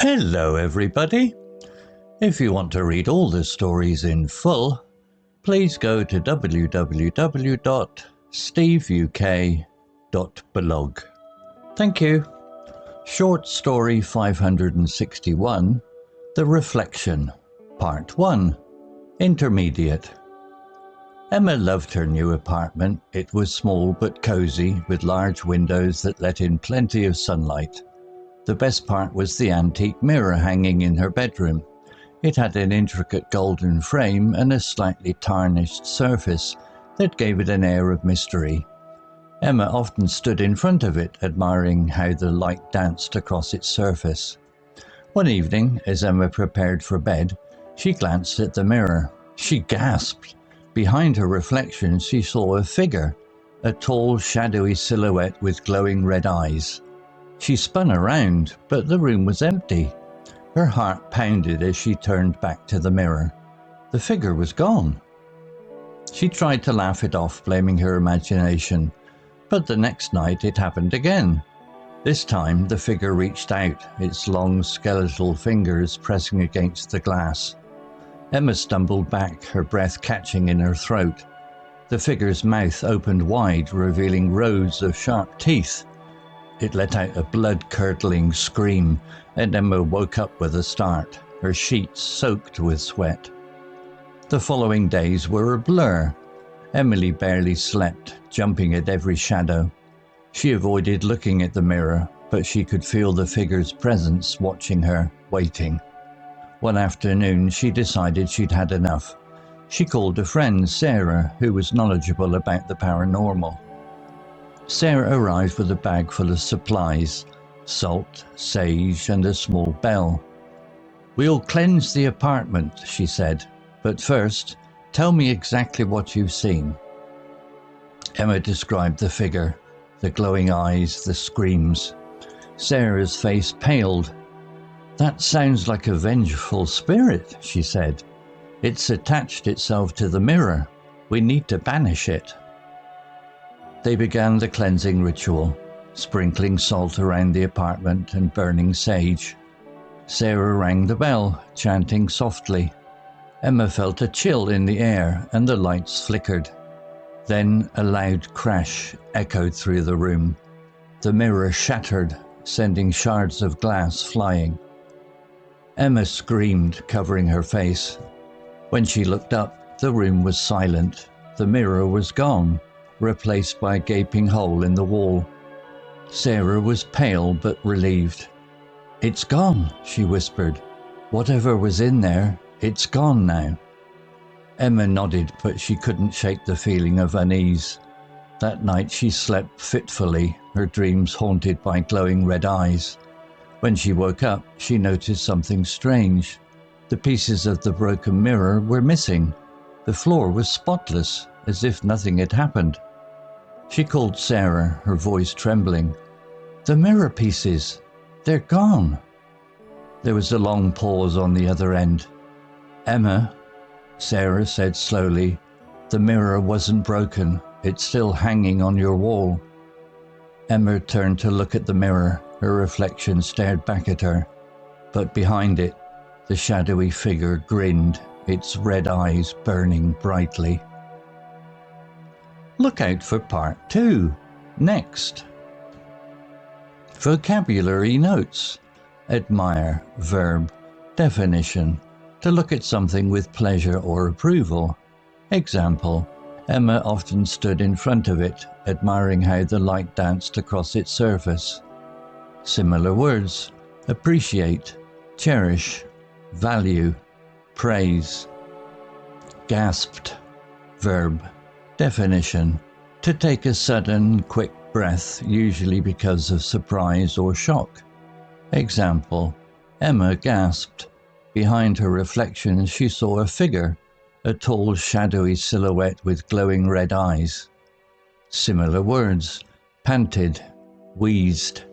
Hello everybody. If you want to read all the stories in full, please go to www.steveuk.blog. Thank you. Short story 561, The Reflection, Part 1, Intermediate. Emma loved her new apartment. It was small but cosy, with large windows that let in plenty of sunlight. The best part was the antique mirror hanging in her bedroom. It had an intricate golden frame and a slightly tarnished surface that gave it an air of mystery. Emma often stood in front of it, admiring how the light danced across its surface. One evening, as Emma prepared for bed, she glanced at the mirror. She gasped. Behind her reflection, she saw a figure, a tall, shadowy silhouette with glowing red eyes. She spun around, but the room was empty. Her heart pounded as she turned back to the mirror. The figure was gone. She tried to laugh it off, blaming her imagination, but the next night it happened again. This time the figure reached out, its long skeletal fingers pressing against the glass. Emma stumbled back, her breath catching in her throat. The figure's mouth opened wide, revealing rows of sharp teeth. It let out a blood-curdling scream, and Emma woke up with a start, her sheets soaked with sweat. The following days were a blur. Emily barely slept, jumping at every shadow. She avoided looking at the mirror, but she could feel the figure's presence watching her, waiting. One afternoon, she decided she'd had enough. She called a friend, Sarah, who was knowledgeable about the paranormal. Sarah arrived with a bag full of supplies, salt, sage, and a small bell. "We'll cleanse the apartment," she said, "but first, tell me exactly what you've seen." Emma described the figure, the glowing eyes, the screams. Sarah's face paled. "That sounds like a vengeful spirit," she said. "It's attached itself to the mirror. We need to banish it." They began the cleansing ritual, sprinkling salt around the apartment and burning sage. Sarah rang the bell, chanting softly. Emma felt a chill in the air and the lights flickered. Then a loud crash echoed through the room. The mirror shattered, sending shards of glass flying. Emma screamed, covering her face. When she looked up, the room was silent. The mirror was gone, replaced by a gaping hole in the wall. Sarah was pale but relieved. "It's gone," she whispered. "Whatever was in there, it's gone now." Emma nodded, but she couldn't shake the feeling of unease. That night she slept fitfully, her dreams haunted by glowing red eyes. When she woke up, she noticed something strange. The pieces of the broken mirror were missing. The floor was spotless, as if nothing had happened. She called Sarah, her voice trembling. "The mirror pieces, they're gone." There was a long pause on the other end. "Emma," Sarah said slowly, "the mirror wasn't broken. It's still hanging on your wall." Emma turned to look at the mirror. Her reflection stared back at her. But behind it, the shadowy figure grinned, its red eyes burning brightly. Look out for part 2, next. Vocabulary notes. Admire, verb, definition, to look at something with pleasure or approval. Example, Emma often stood in front of it, admiring how the light danced across its surface. Similar words, appreciate, cherish, value, praise. Gasped, verb. Definition, to take a sudden, quick breath, usually because of surprise or shock. Example, Emma gasped. Behind her reflection, she saw a figure, a tall, shadowy silhouette with glowing red eyes. Similar words, panted, wheezed,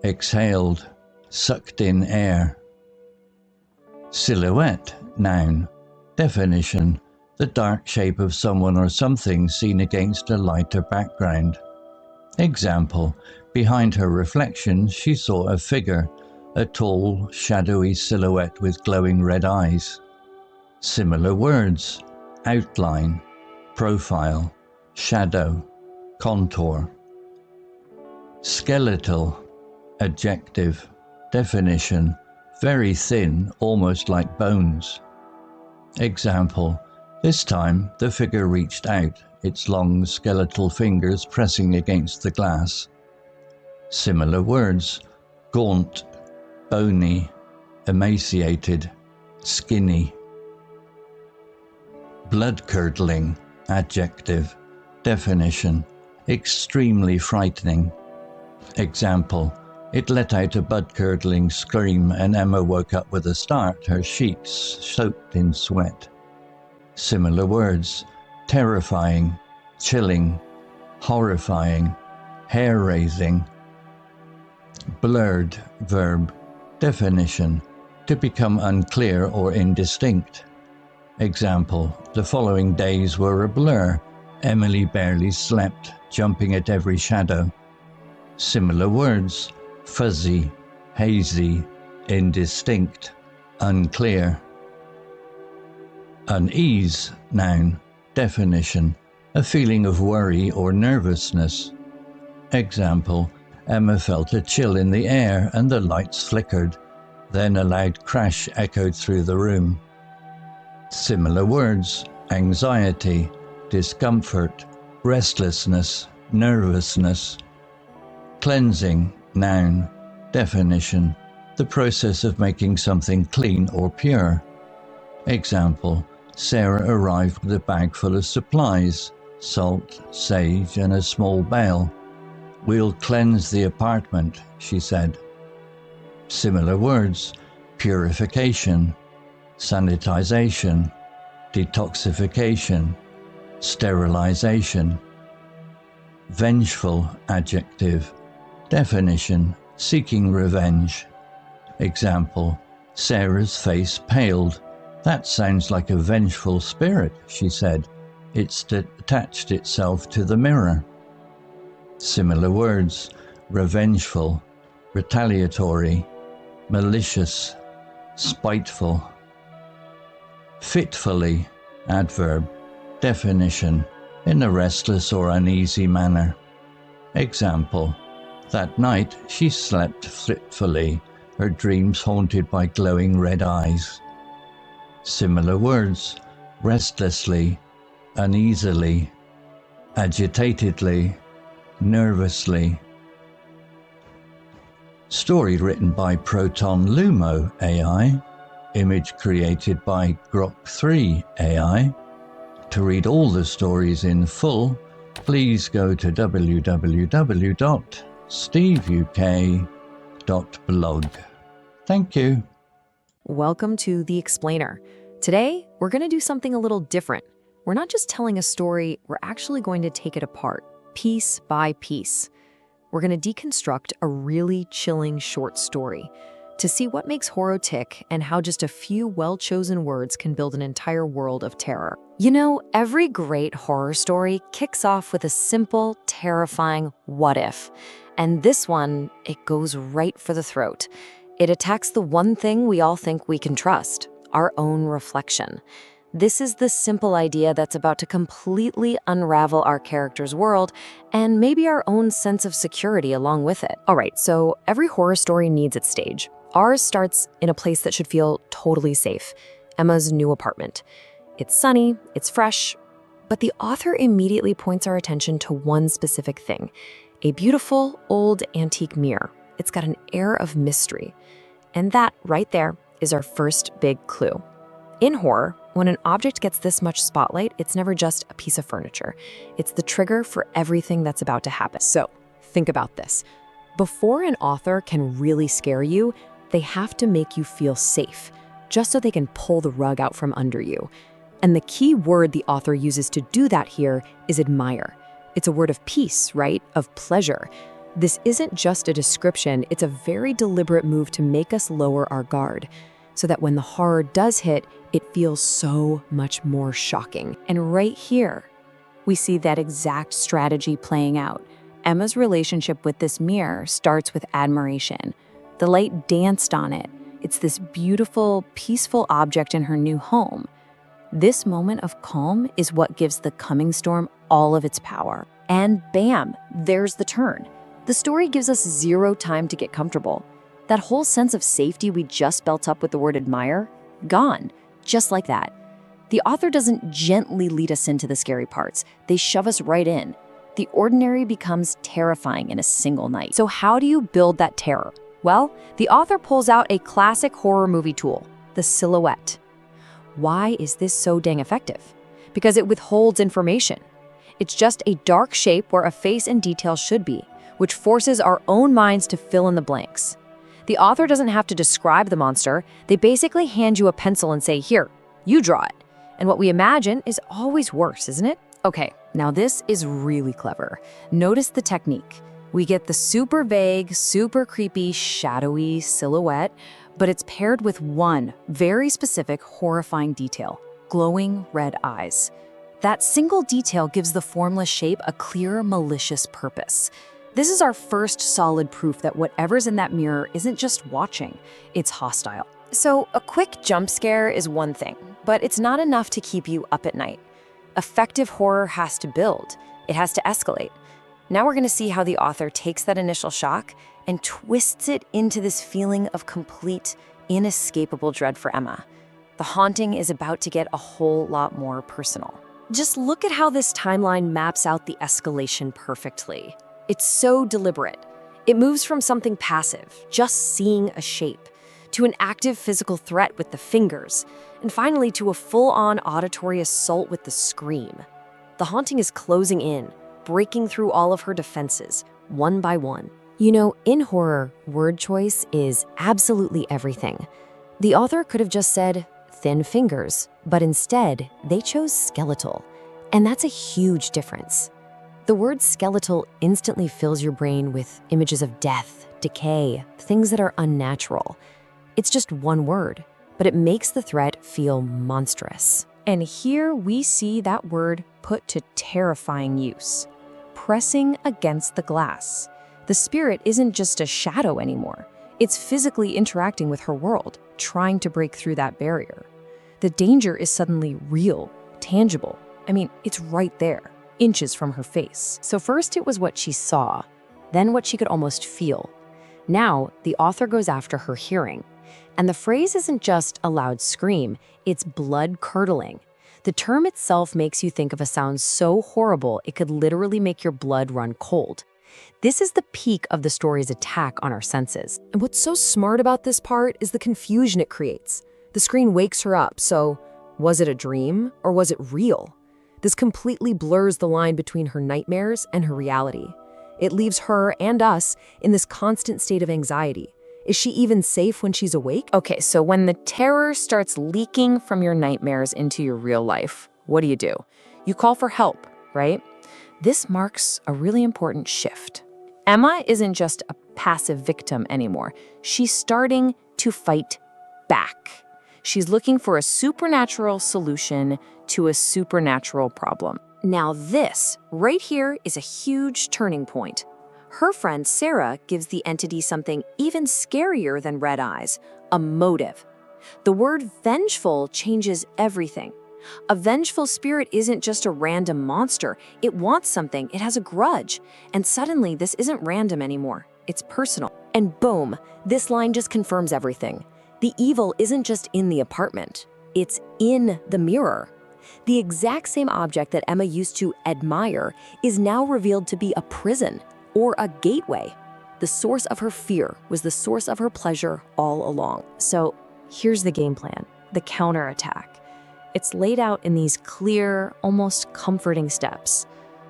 exhaled, sucked in air. Silhouette, noun. Definition, the dark shape of someone or something seen against a lighter background. Example, behind her reflection she saw a figure, a tall, shadowy silhouette with glowing red eyes. Similar words: outline, profile, shadow, contour. Skeletal, adjective, definition, very thin, almost like bones. Example, this time the figure reached out, its long skeletal fingers pressing against the glass. Similar words: gaunt, bony, emaciated, skinny. Blood-curdling, adjective, definition, extremely frightening. Example, it let out a blood-curdling scream and Emma woke up with a start, her sheets soaked in sweat. Similar words: terrifying, chilling, horrifying, hair-raising. Blurred, verb, definition, to become unclear or indistinct. Example, the following days were a blur. Emily barely slept, jumping at every shadow. Similar words: fuzzy, hazy, indistinct, unclear. Unease, noun, definition, a feeling of worry or nervousness. Example, Emma felt a chill in the air and the lights flickered. Then a loud crash echoed through the room. Similar words: anxiety, discomfort, restlessness, nervousness. Cleansing, noun, definition, the process of making something clean or pure. Example, Sarah arrived with a bag full of supplies, salt, sage, and a small bale. "We'll cleanse the apartment," she said. Similar words: purification, sanitization, detoxification, sterilization. Vengeful, adjective, definition, seeking revenge. Example, Sarah's face paled. "That sounds like a vengeful spirit," she said. It attached itself to the mirror. Similar words: revengeful, retaliatory, malicious, spiteful. Fitfully, adverb, definition, in a restless or uneasy manner. Example, that night she slept fitfully, her dreams haunted by glowing red eyes. Similar words: restlessly, uneasily, agitatedly, nervously. Story written by Proton Lumo AI. Image created by Grok 3 AI. To read all the stories in full, please go to www.steveuk.blog. Thank you. Welcome to The Explainer. Today, we're going to do something a little different. We're not just telling a story, we're actually going to take it apart, piece by piece. We're going to deconstruct a really chilling short story to see what makes horror tick and how just a few well-chosen words can build an entire world of terror. You know, every great horror story kicks off with a simple, terrifying what if. And this one, it goes right for the throat. It attacks the one thing we all think we can trust, our own reflection. This is the simple idea that's about to completely unravel our character's world and maybe our own sense of security along with it. All right, so every horror story needs its stage. Ours starts in a place that should feel totally safe, Emma's new apartment. It's sunny, it's fresh, but the author immediately points our attention to one specific thing, a beautiful old antique mirror. It's got an air of mystery. And that right there is our first big clue. In horror, when an object gets this much spotlight, it's never just a piece of furniture. It's the trigger for everything that's about to happen. So, think about this. Before an author can really scare you, they have to make you feel safe, just so they can pull the rug out from under you. And the key word the author uses to do that here is admire. It's a word of peace, right? Of pleasure. This isn't just a description, it's a very deliberate move to make us lower our guard, so that when the horror does hit, it feels so much more shocking. And right here, we see that exact strategy playing out. Emma's relationship with this mirror starts with admiration. The light danced on it. It's this beautiful, peaceful object in her new home. This moment of calm is what gives the coming storm all of its power. And bam, there's the turn. The story gives us zero time to get comfortable. That whole sense of safety we just built up with the word admire, gone, just like that. The author doesn't gently lead us into the scary parts. They shove us right in. The ordinary becomes terrifying in a single night. So how do you build that terror? Well, the author pulls out a classic horror movie tool, the silhouette. Why is this so dang effective? Because it withholds information. It's just a dark shape where a face and detail should be, which forces our own minds to fill in the blanks. The author doesn't have to describe the monster. They basically hand you a pencil and say, here, you draw it. And what we imagine is always worse, isn't it? Okay, now this is really clever. Notice the technique. We get the super vague, super creepy, shadowy silhouette, but it's paired with one very specific, horrifying detail: glowing red eyes. That single detail gives the formless shape a clear, malicious purpose. This is our first solid proof that whatever's in that mirror isn't just watching, it's hostile. So a quick jump scare is one thing, but it's not enough to keep you up at night. Effective horror has to build. It has to escalate. Now we're going to see how the author takes that initial shock and twists it into this feeling of complete, inescapable dread for Emma. The haunting is about to get a whole lot more personal. Just look at how this timeline maps out the escalation perfectly. It's so deliberate. It moves from something passive, just seeing a shape, to an active physical threat with the fingers, and finally to a full-on auditory assault with the scream. The haunting is closing in, breaking through all of her defenses, one by one. You know, in horror, word choice is absolutely everything. The author could have just said thin fingers, but instead, they chose skeletal. And that's a huge difference. The word skeletal instantly fills your brain with images of death, decay, things that are unnatural. It's just one word, but it makes the threat feel monstrous. And here we see that word put to terrifying use. Pressing against the glass. The spirit isn't just a shadow anymore. It's physically interacting with her world, trying to break through that barrier. The danger is suddenly real, tangible. I mean, it's right there, inches from her face. So first it was what she saw, then what she could almost feel. Now the author goes after her hearing. And the phrase isn't just a loud scream, it's blood-curdling. The term itself makes you think of a sound so horrible it could literally make your blood run cold. This is the peak of the story's attack on our senses. And what's so smart about this part is the confusion it creates. The screen wakes her up, so was it a dream or was it real? This completely blurs the line between her nightmares and her reality. It leaves her and us in this constant state of anxiety. Is she even safe when she's awake? Okay, so when the terror starts leaking from your nightmares into your real life, what do? You call for help, right? This marks a really important shift. Emma isn't just a passive victim anymore. She's starting to fight back. She's looking for a supernatural solution to a supernatural problem. Now this, right here, is a huge turning point. Her friend Sarah gives the entity something even scarier than red eyes, a motive. The word vengeful changes everything. A vengeful spirit isn't just a random monster. It wants something, it has a grudge. And suddenly, this isn't random anymore. It's personal. And boom, this line just confirms everything. The evil isn't just in the apartment. It's in the mirror. The exact same object that Emma used to admire is now revealed to be a prison or a gateway. The source of her fear was the source of her pleasure all along. So here's the game plan, the counterattack. It's laid out in these clear, almost comforting steps.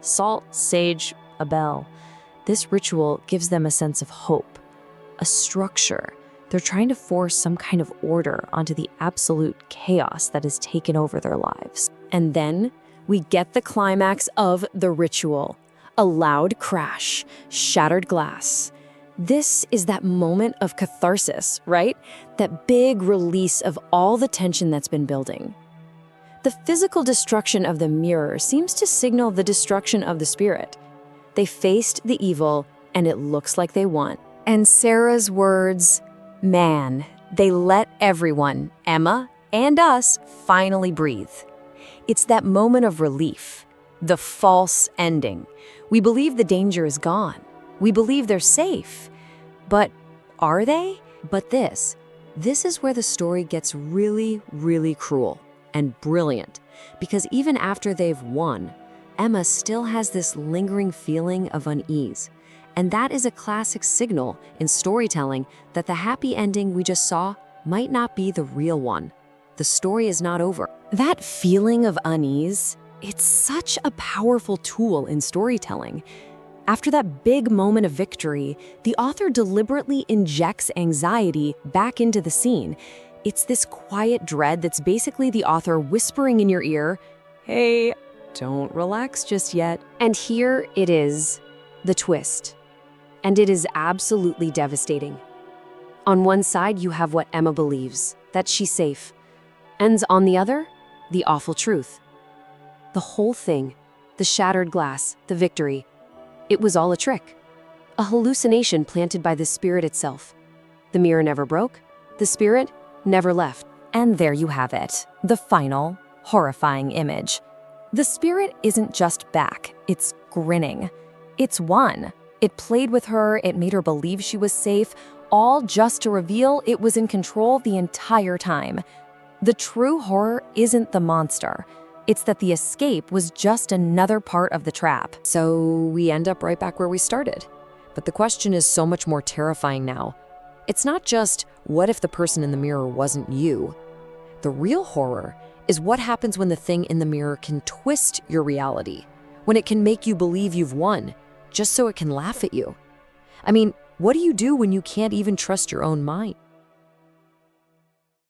Salt, sage, a bell. This ritual gives them a sense of hope, a structure. They're trying to force some kind of order onto the absolute chaos that has taken over their lives. And then we get the climax of the ritual. A loud crash, shattered glass. This is that moment of catharsis, right? That big release of all the tension that's been building. The physical destruction of the mirror seems to signal the destruction of the spirit. They faced the evil, and it looks like they won. And Sarah's words, man, they let everyone, Emma and us, finally breathe. It's that moment of relief, the false ending. We believe the danger is gone. We believe they're safe. But are they? But this is where the story gets really, really cruel and brilliant. Because even after they've won, Emma still has this lingering feeling of unease. And that is a classic signal in storytelling that the happy ending we just saw might not be the real one. The story is not over. That feeling of unease, it's such a powerful tool in storytelling. After that big moment of victory, the author deliberately injects anxiety back into the scene. It's this quiet dread that's basically the author whispering in your ear, hey, don't relax just yet. And here it is, the twist. And it is absolutely devastating. On one side, you have what Emma believes, that she's safe. And on the other, the awful truth. The whole thing, the shattered glass, the victory, it was all a trick. A hallucination planted by the spirit itself. The mirror never broke, the spirit never left. And there you have it, the final, horrifying image. The spirit isn't just back, it's grinning. It's won. It played with her, it made her believe she was safe, all just to reveal it was in control the entire time. The true horror isn't the monster. It's that the escape was just another part of the trap. So we end up right back where we started. But the question is so much more terrifying now. It's not just, what if the person in the mirror wasn't you? The real horror is what happens when the thing in the mirror can twist your reality, when it can make you believe you've won, just so it can laugh at you. I mean, what do you do when you can't even trust your own mind?